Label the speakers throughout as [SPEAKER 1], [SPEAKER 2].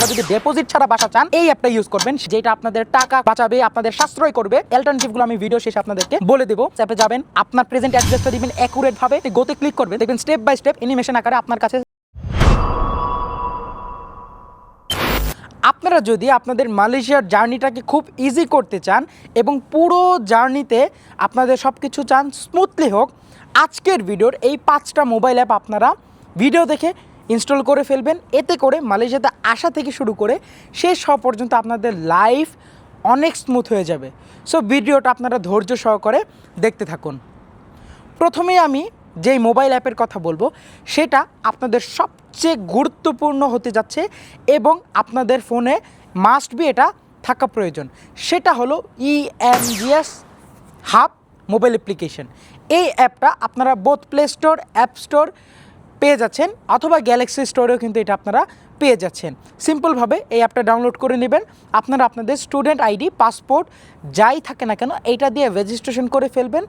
[SPEAKER 1] আপনারা যদি ডিপোজিট ছাড়া বাসা চান এই অ্যাপটা ইউজ করবেন, যেটা আপনাদের টাকা বাঁচাবে, আপনাদের সাশ্রয় করবে। অল্টারনেটিভগুলো আমি ভিডিও শেষে আপনাদেরকে বলে দেবো। অ্যাপে যাবেন, আপনার প্রেজেন্ট অ্যাড্রেসটা দিবেন অ্যাকুরেট ভাবে, গোতে ক্লিক করবেন, দেখবেন স্টেপ বাই স্টেপ অ্যানিমেশন আকারে আপনার কাছে। আপনারা যদি আপনাদের মালয়েশিয়ার জার্নিটাকে খুব ইজি করতে চান এবং পুরো জার্নিতে আপনাদের সব কিছু চান স্মুথলি হোক, আজকের ভিডিওর এই 5টা মোবাইল অ্যাপ আপনারা ভিডিও দেখে ইনস্টল করে ফেলবেন। এতে করে মালয়েশিয়াতে আসা থেকে শুরু করে শেষ হওয়া পর্যন্ত আপনাদের লাইফ অনেক স্মুথ হয়ে যাবে। সো ভিডিওটা আপনারা ধৈর্য সহকারে দেখতে থাকুন। প্রথমে আমি যেই মোবাইল অ্যাপের কথা বলবো সেটা আপনাদের সবচেয়ে গুরুত্বপূর্ণ হতে যাচ্ছে এবং আপনাদের ফোনে মাস্ট বি এটা থাকা প্রয়োজন। সেটা হলো EMGS হাব মোবাইল অ্যাপ্লিকেশন। এই অ্যাপটা আপনারা both play store, app store পেয়ে যাচ্ছেন অথবা গ্যালাক্সি স্টোরেও কিন্তু এটা আপনারা পেয়ে যাচ্ছেন। সিম্পলভাবে এই অ্যাপটা ডাউনলোড করে নেবেন। আপনারা আপনাদের স্টুডেন্ট আইডি, পাসপোর্ট যাই থাকে না কেন এইটা দিয়ে রেজিস্ট্রেশন করে ফেলবেন।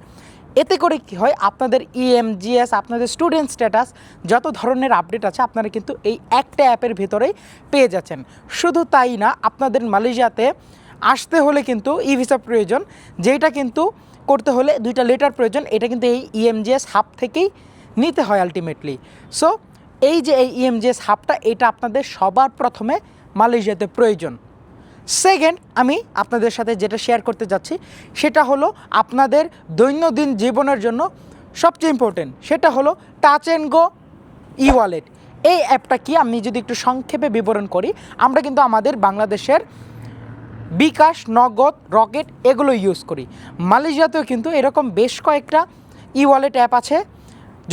[SPEAKER 1] এতে করে কি হয়, আপনাদের EMGS, আপনাদের স্টুডেন্ট স্ট্যাটাস, যত ধরনের আপডেট আছে আপনারা কিন্তু এই একটা অ্যাপের ভেতরেই পেয়ে যাচ্ছেন। শুধু তাই না, আপনাদের মালয়েশিয়াতে আসতে হলে কিন্তু ভিসা প্রয়োজন, যেটা কিন্তু করতে হলে 2টা লেটার প্রয়োজন। এটা কিন্তু এই EMGS হাব থেকেই নিতে হয় আলটিমেটলি। সো এই যে এই EMGS হাবটা, এটা আপনাদের সবার প্রথমে মালয়েশিয়াতে প্রয়োজন। সেকেন্ড, আমি আপনাদের সাথে যেটা শেয়ার করতে যাচ্ছি সেটা হলো আপনাদের দৈনন্দিন জীবনের জন্য সবচেয়ে ইম্পর্টেন্ট, সেটা হলো টাচ অ্যান্ড গো ওয়ালেট। এই অ্যাপটা কি আমি যদি একটু সংক্ষেপে বিবরণ করি, আমরা কিন্তু আমাদের বাংলাদেশের বিকাশ, নগদ, রকেট এগুলো ইউজ করি। মালয়েশিয়াতেও কিন্তু এরকম বেশ কয়েকটা ওয়ালেট অ্যাপ আছে,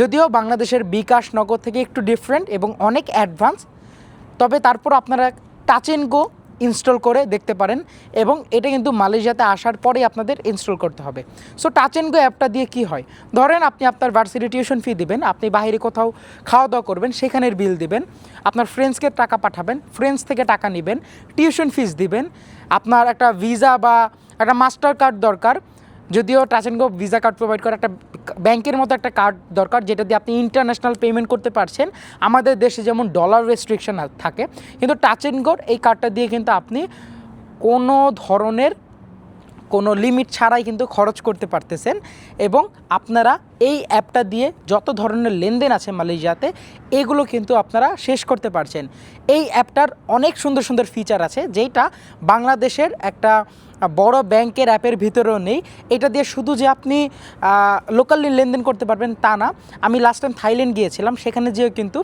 [SPEAKER 1] যদিও বাংলাদেশের বিকাশ, নগদ থেকে একটু ডিফারেন্ট এবং অনেক অ্যাডভান্স। তবে তারপর আপনারা টাচ অ্যান্ড গো ইনস্টল করে দেখতে পারেন এবং এটা কিন্তু মালয়েশিয়াতে আসার পরেই আপনাদের ইনস্টল করতে হবে। সো টাচ অ্যান্ড গো অ্যাপটা দিয়ে কি হয়, ধরেন আপনি আপনার ভার্সিটি টিউশন ফি দিবেন, আপনি বাইরে কোথাও খাওয়া দাওয়া করবেন, সেখানের বিল দিবেন, আপনার ফ্রেন্ডসকে টাকা পাঠাবেন, ফ্রেন্ডস থেকে টাকা নেবেন, টিউশন ফিস দিবেন, আপনার একটা ভিসা বা একটা মাস্টার কার্ড দরকার, যদিও touch and go visa card provide করে, একটা ব্যাংকের মতো একটা কার্ড দরকার যেটা দিয়ে আপনি ইন্টারন্যাশনাল পেমেন্ট করতে পারছেন। আমাদের দেশে যেমন ডলার রেস্ট্রিকশন থাকে, কিন্তু টাচ অ্যান্ড গোর এই কার্ডটা দিয়ে কিন্তু আপনি কোনো ধরনের কোনো লিমিট ছাড়াই কিন্তু খরচ করতে পারতেছেন এবং আপনারা এই অ্যাপটা দিয়ে যত ধরনের লেনদেন আছে মালয়েশিয়াতে এগুলো কিন্তু আপনারা শেষ করতে পারছেন। এই অ্যাপটার অনেক সুন্দর সুন্দর ফিচার আছে, যেটা বাংলাদেশের একটা বড় ব্যাংকের অ্যাপের ভিতরেও নেই। এটা দিয়ে শুধু যে আপনি লোকালি লেনদেন করতে পারবেন তা না, আমি লাস্ট টাইম থাইল্যান্ড গিয়েছিলাম, সেখানে যেও কিন্তু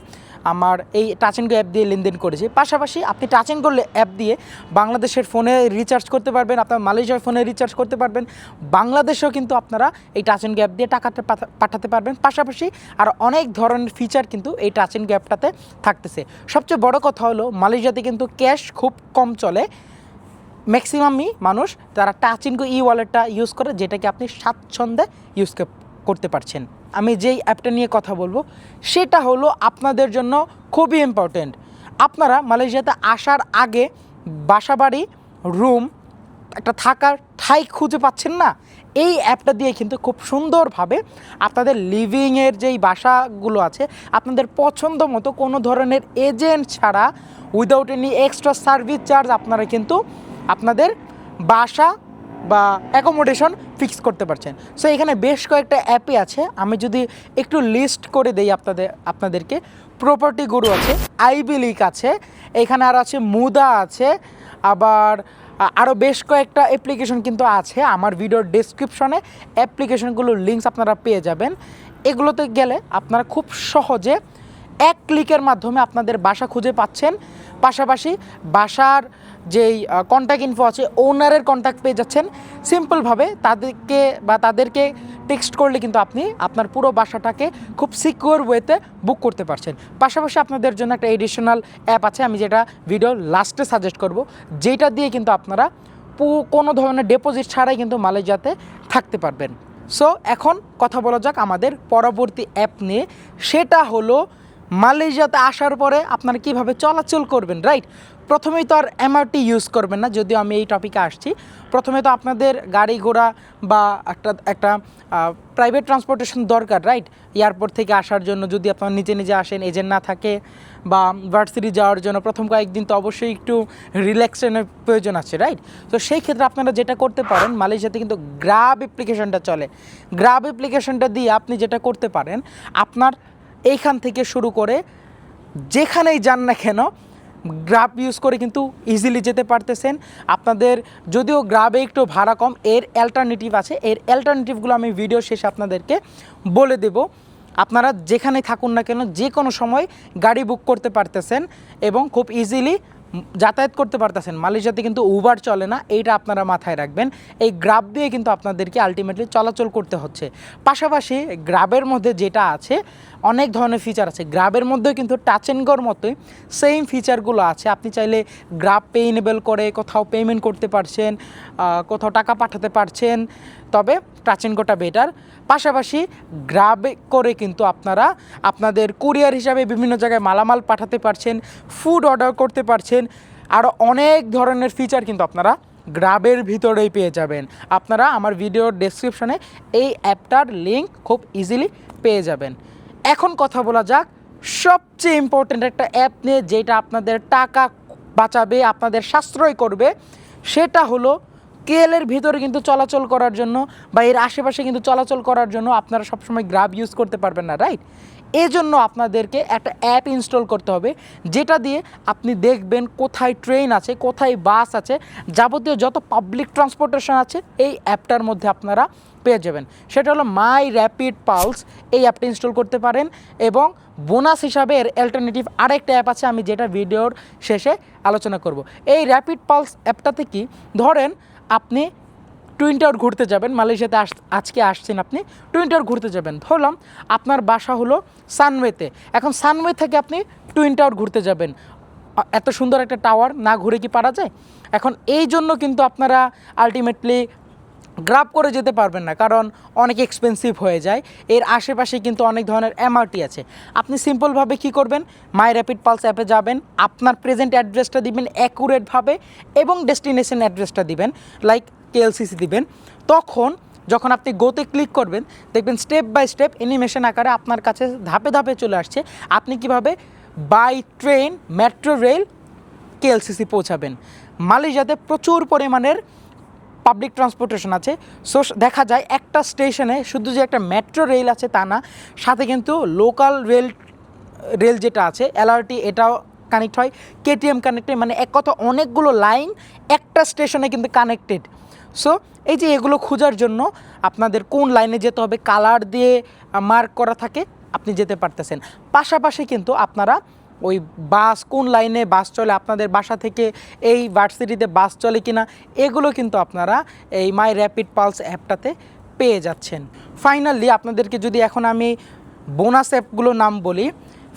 [SPEAKER 1] আমার এই টাচ অ্যান্ড গো অ্যাপ দিয়ে লেনদেন করেছি। পাশাপাশি আপনি টাচ অ্যান্ড গো অ্যাপ দিয়ে বাংলাদেশের ফোনে রিচার্জ করতে পারবেন, আপনার মালয়েশিয়ার ফোনে রিচার্জ করতে পারবেন, বাংলাদেশেও কিন্তু আপনারা এই টাচ অ্যান্ড গো অ্যাপ দিয়ে টাকাটা পাঠাতে পারবেন। পাশাপাশি আর অনেক ধরনের ফিচার কিন্তু এই টাচ অ্যান্ড গো অ্যাপটাতে থাকতেছে। সবচেয়ে বড় কথা হলো মালয়েশিয়াতে কিন্তু ক্যাশ খুব কম চলে, ম্যাক্সিমামই মানুষ তারা টাচ অ্যান্ড গো ওয়ালেটটা ইউজ করে, যেটাকে আপনি স্বাচ্ছন্দ্যে ইউজ করতে পারছেন। আমি যেই অ্যাপটা নিয়ে কথা বলবো সেটা হলো আপনাদের জন্য খুবই ইম্পর্টেন্ট। আপনারা মালয়েশিয়াতে আসার আগে বাসাবাড়ি, রুম, একটা থাকার ঠাঁই খুঁজে পাচ্ছেন না, এই অ্যাপটা দিয়ে কিন্তু খুব সুন্দরভাবে আপনাদের লিভিংয়ের যেই বাসাগুলো আছে আপনাদের পছন্দ মতো কোনো ধরনের এজেন্ট ছাড়া, without any extra service charge আপনারা কিন্তু আপনাদের বাসা বা অ্যাকোমোডেশন ফিক্স করতে পারছেন। সো এখানে বেশ কয়েকটা অ্যাপই আছে, আমি যদি একটু লিস্ট করে দেই আপনাদেরকে, প্রপার্টি গুরু আছে, আইবি লিক আছে, এখানে আর আছে মুদা আছে, আবার আরও বেশ কয়েকটা অ্যাপ্লিকেশন কিন্তু আছে। আমার ভিডিওর ডেসক্রিপশনে অ্যাপ্লিকেশনগুলোর লিঙ্কস আপনারা পেয়ে যাবেন। এগুলোতে গেলে আপনারা খুব সহজে এক ক্লিকের মাধ্যমে আপনাদের বাসা খুঁজে পাচ্ছেন। পাশাপাশি বাসার যেই কন্ট্যাক্ট ইনফো আছে, ওনারের কন্ট্যাক্ট পেয়ে যাচ্ছেন। সিম্পলভাবে তাদেরকে টেক্সট করলে কিন্তু আপনি আপনার পুরো বাসাটাকে খুব সিকিউর ওয়েতে বুক করতে পারছেন। পাশাপাশি আপনাদের জন্য একটা এডিশনাল অ্যাপ আছে, আমি যেটা ভিডিও লাস্টে সাজেস্ট করব, যেটা দিয়ে কিন্তু আপনারা কোনো ধরনের ডিপোজিট ছাড়াই কিন্তু মালয়েশিয়াতে থাকতে পারবেন। সো এখন কথা বলা যাক আমাদের পরবর্তী অ্যাপ নিয়ে, সেটা হলো মালয়েশিয়াতে আসার পরে আপনারা কীভাবে চলাচল করবেন, রাইট? প্রথমেই তো আর MRT ইউজ করবেন না, যদিও আমি এই টপিকে আসছি। প্রথমে তো আপনাদের গাড়ি ঘোড়া বা একটা প্রাইভেট ট্রান্সপোর্টেশন দরকার, রাইট? এয়ারপোর্ট থেকে আসার জন্য যদি আপনারা নিজে নিজে আসেন, এজেন্ট না থাকে, বা ভার্সিটি যাওয়ার জন্য প্রথম কয়েকদিন তো অবশ্যই একটু রিল্যাক্সেশনের প্রয়োজন আছে, রাইট? তো সেই ক্ষেত্রে আপনারা যেটা করতে পারেন, মালয়েশিয়াতে কিন্তু গ্রাব অ্যাপ্লিকেশনটা চলে। গ্রাব অ্যাপ্লিকেশনটা দিয়ে আপনি যেটা করতে পারেন, আপনার এইখান থেকে শুরু করে যেখানেই যান না কেন গ্রাব ইউজ করে কিন্তু ইজিলি যেতে পারতেছেন। আপনাদের যদিও গ্রাবে একটু ভাড়া কম, এর অ্যালটারনেটিভ আছে, এর অ্যালটারনেটিভগুলো আমি ভিডিও শেষে আপনাদেরকে বলে দেব। আপনারা যেখানে থাকুন না কেন যে কোনো সময় গাড়ি বুক করতে পারতেছেন এবং খুব ইজিলি যাতায়াত করতে পারতেছেন। মালয়েশিয়াতে কিন্তু উবার চলে না, এইটা আপনারা মাথায় রাখবেন। এই গ্রাব দিয়ে কিন্তু আপনাদেরকে আলটিমেটলি চলাচল করতে হচ্ছে। পাশাপাশি গ্রাবের মধ্যে যেটা আছে, অনেক ধরনের ফিচার আছে। গ্রাবের মধ্যেও কিন্তু টাচ অ্যান্ড গোর মতোই সেম ফিচারগুলো আছে। আপনি চাইলে গ্রাব পে এনেবল করে কোথাও পেমেন্ট করতে পারছেন, কোথাও টাকা পাঠাতে পারছেন, তবে টাচ অ্যান্ড গোটা বেটার। পাশাপাশি গ্রাবে করে কিন্তু আপনারা আপনাদের কুরিয়ার হিসাবে বিভিন্ন জায়গায় মালামাল পাঠাতে পারছেন, ফুড অর্ডার করতে পারছেন, আরও অনেক ধরনের ফিচার কিন্তু আপনারা গ্রাবের ভিতরেই পেয়ে যাবেন। আপনারা আমার ভিডিওর ডেসক্রিপশনে এই অ্যাপটার লিঙ্ক খুব ইজিলি পেয়ে যাবেন। এখন কথা বলা যাক সবচেয়ে ইম্পর্ট্যান্ট একটা অ্যাপ নিয়ে, যেটা আপনাদের টাকা বাঁচাবে, আপনাদের সাশ্রয় করবে। সেটা হলো কেএলের ভিতরে কিন্তু চলাচল করার জন্য বা এর আশেপাশে কিন্তু চলাচল করার জন্য আপনারা সবসময় গ্রাব ইউজ করতে পারবেন না, রাইট? এজন্য আপনাদেরকে একটা অ্যাপ ইনস্টল করতে হবে, যেটা দিয়ে আপনি দেখবেন কোথায় ট্রেন আছে, কোথায় বাস আছে, যাবতীয় যত পাবলিক ট্রান্সপোর্টেশন আছে এই অ্যাপটার মধ্যে আপনারা পেয়ে যাবেন। সেটা হলো মাই র্যাপিড পালস। এই অ্যাপটা ইনস্টল করতে পারেন এবং বোনাস হিসাবে এর অ্যালটারনেটিভ আরেকটা অ্যাপ আছে, আমি যেটা ভিডিওর শেষে আলোচনা করব। এই র্যাপিড পালস অ্যাপটাতে কি, ধরেন আপনি টুইন টাওয়ার ঘুরতে যাবেন, মালয়েশিয়াতে আজকে আসছেন, আপনি টুইন টাওয়ার ঘুরতে যাবেন। ধরলাম আপনার বাসা হলো সানওয়েতে, এখন সানওয়ে থেকে আপনি টুইন টাওয়ার ঘুরতে যাবেন। এত সুন্দর একটা টাওয়ার না ঘুরে কি পারা যায়? এখন এই জন্য কিন্তু আপনারা আলটিমেটলি গ্রাব করে যেতে পারবেন না, কারণ অনেক এক্সপেন্সিভ হয়ে যায়। এর আশেপাশে কিন্তু অনেক ধরনের এমআরটি আছে। আপনি সিম্পলভাবে কি করবেন, মাই র্যাপিড পালস অ্যাপে যাবেন, আপনার প্রেজেন্ট অ্যাড্রেসটা দিবেন অ্যাকুরেটভাবে এবং ডেস্টিনেশন অ্যাড্রেসটা দিবেন, লাইক কেএলসিসি দিবেন। তখন যখন আপনি গোতে ক্লিক করবেন, দেখবেন স্টেপ বাই স্টেপ অ্যানিমেশন আকারে আপনার কাছে ধাপে ধাপে চলে আসছে আপনি কিভাবে by train, metro rail KLCC পৌঁছাবেন। মালয়েশিয়াতে প্রচুর পরিমাণের পাবলিক ট্রান্সপোর্টেশন আছে। সো দেখা যায় একটা স্টেশনে শুধু যে একটা মেট্রো রেল আছে তা না, সাথে কিন্তু লোকাল রেল যেটা আছে এলআরটি, এটাও কানেক্ট হয়, কেটিএম কানেক্টেড, মানে এক কথা অনেকগুলো লাইন একটা স্টেশনে কিন্তু কানেক্টেড। সো এই যে এগুলো খোঁজার জন্য আপনাদের কোন লাইনে যেতে হবে কালার দিয়ে মার্ক করা থাকে, আপনি যেতে পারতেছেন। পাশাপাশি কিন্তু আপনারা ওই বাস, কোন লাইনে বাস চলে, আপনাদের বাসা থেকে এই ভার্সিটিতে বাস চলে কিনা, এগুলো কিন্তু আপনারা এই মাই র্যাপিড পালস অ্যাপটাতে পেয়ে যাচ্ছেন। ফাইনালি আপনাদেরকে যদি এখন আমি বোনাস অ্যাপগুলোর নাম বলি,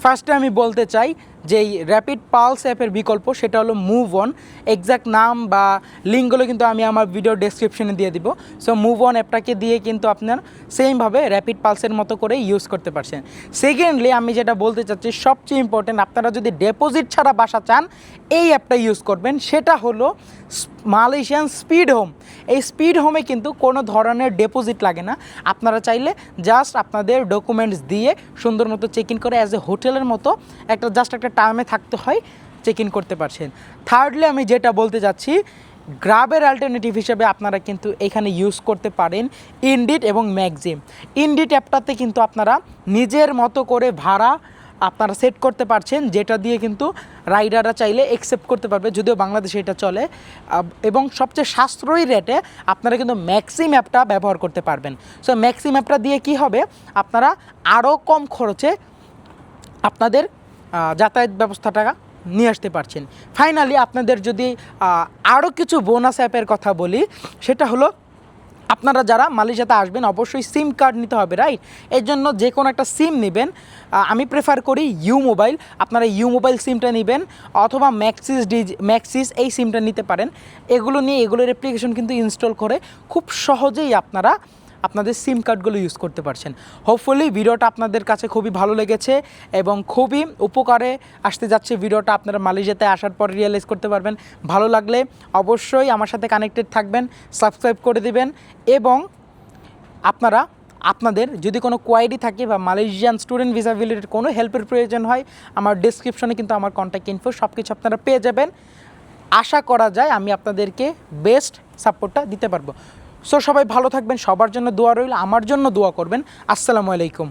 [SPEAKER 1] ফার্স্টে আমি বলতে চাই যে এই র্যাপিড পালস অ্যাপের বিকল্প সেটা হলো মুভ অন। এক্স্যাক্ট নাম বা লিঙ্কগুলো কিন্তু আমি আমার ভিডিও ডেসক্রিপশনে দিয়ে দিব। সো মুভ অন অ্যাপটাকে দিয়ে কিন্তু আপনার সেমভাবে র্যাপিড পালসের মতো করে ইউজ করতে পারছেন। সেকেন্ডলি আমি যেটা বলতে চাচ্ছি সবচেয়ে ইম্পর্টেন্ট, আপনারা যদি ডিপোজিট ছাড়া বাসা চান এই অ্যাপটা ইউজ করবেন, সেটা হলো মালয়েশিয়ান স্পিড হোম। এই স্পিড হোমে কিন্তু কোনো ধরনের ডিপোজিট লাগে না। আপনারা চাইলে জাস্ট আপনাদের ডকুমেন্টস দিয়ে সুন্দর মতো চেক ইন করে অ্যাজ এ হোটেলের মতো জাস্ট একটা টার্মে থাকতে হয়, চেক ইন করতে পারছেন। থার্ডলি আমি যেটা বলতে যাচ্ছি, গ্রাবের অ্যালটারনেটিভ হিসেবে আপনারা কিন্তু এখানে ইউজ করতে পারেন ইনডিড এবং ম্যাক্সিম। ইনডিড অ্যাপটাতে কিন্তু আপনারা নিজের মতো করে ভাড়া আপনারা সেট করতে পারছেন, যেটা দিয়ে কিন্তু রাইডাররা চাইলে অ্যাকসেপ্ট করতে পারবে, যদিও বাংলাদেশে এটা চলে। এবং সবচেয়ে সাশ্রয়ী রেটে আপনারা কিন্তু ম্যাক্সিম অ্যাপটা ব্যবহার করতে পারবেন। সো ম্যাক্সিম অ্যাপটা দিয়ে কি হবে, আপনারা আরও কম খরচে আপনাদের যাতায়াত ব্যবস্থাটা নিয়ে আসতে পারছেন। ফাইনালি আপনাদের যদি আরও কিছু বোনাস অ্যাপের কথা বলি, সেটা হলো আপনারা যারা মালয়েশিয়াতে আসবেন অবশ্যই সিম কার্ড নিতে হবে, রাইট? এর জন্য যে কোনো একটা সিম নেবেন। আমি প্রেফার করি ইউ মোবাইল, আপনারা ইউ মোবাইল সিমটা নেবেন অথবা ম্যাক্সিস এই সিমটা নিতে পারেন। এগুলো নিয়ে এগুলোর অ্যাপ্লিকেশন কিন্তু ইনস্টল করে খুব সহজেই আপনারা আপনাদের সিম কার্ডগুলো ইউজ করতে পারছেন। হোপফুলি ভিডিওটা আপনাদের কাছে খুবই ভালো লেগেছে এবং খুবই উপকারে আসতে যাচ্ছে ভিডিওটা। আপনারা মালয়েশিয়াতে আসার পর রিয়েলাইজ করতে পারবেন। ভালো লাগলে অবশ্যই আমার সাথে কানেক্টেড থাকবেন, সাবস্ক্রাইব করে দিবেন এবং আপনারা আপনাদের যদি কোনো কোয়ারি থাকে বা মালয়েশিয়ান স্টুডেন্ট ভিসা রিলেটেড কোনো হেল্পের প্রয়োজন হয়, আমার ডেসক্রিপশনে কিন্তু আমার কন্ট্যাক্ট ইনফো সব কিছু আপনারা পেয়ে যাবেন। আশা করা যায় আমি আপনাদেরকে বেস্ট সাপোর্টটা দিতে পারবো। সো সবাই ভালো থাকবেন, সবার জন্য দোয়া রইল, আমার জন্য দোয়া করবেন। আসসালামু আলাইকুম।